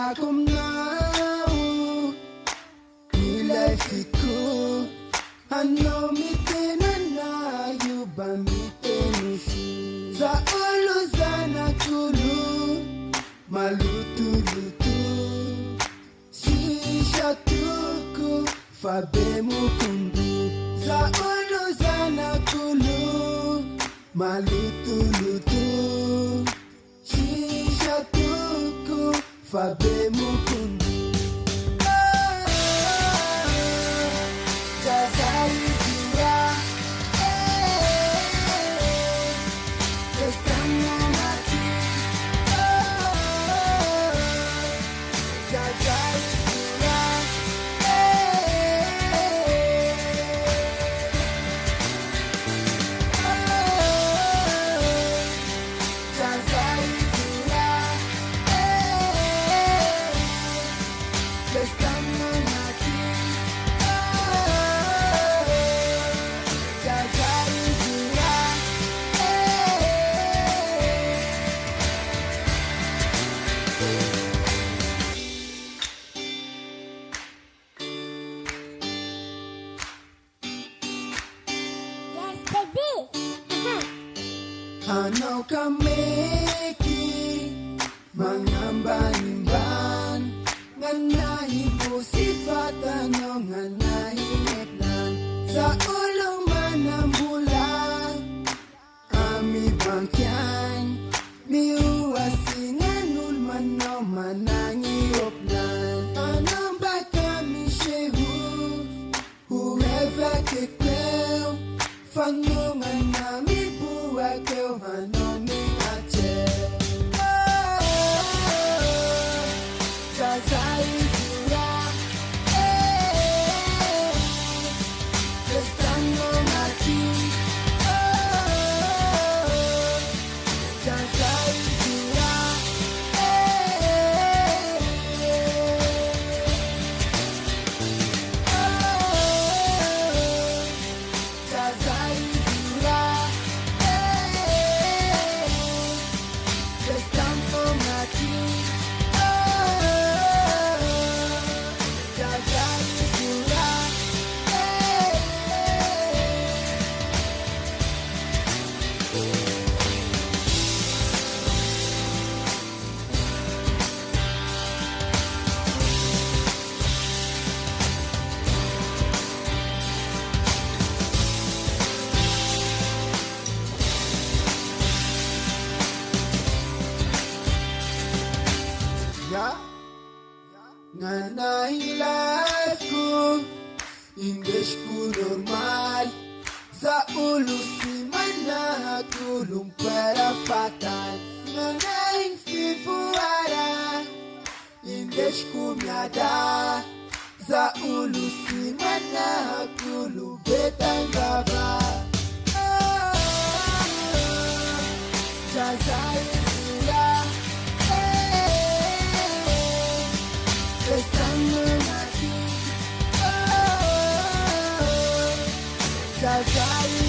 Akom now nilai fiku ano mitenan na yuba mitenusi za ulu zana kulu malutu-lutu shisha tuku fabemu kundu za ulu zana kulu malutu-lutu shisha tuku fabemu kundu Ano kameki mangamba-nimban nganahin po sifat ano nganahin etnan sa ulong manambulan ami bangkyan miuwasingan ulmano manangioplan anong ba kami shehu whoever kikwel fangungan namin buwag kau hanong mingace jazai zura estando mati jazai zura jazai zura estando mati jazai zura ya nganahin life ko English ko normal sa ulo si mana tulong perapatan nganahin fifuara English ko miada sa ulo si mana tulong betang baba jazai sila estando mati jazai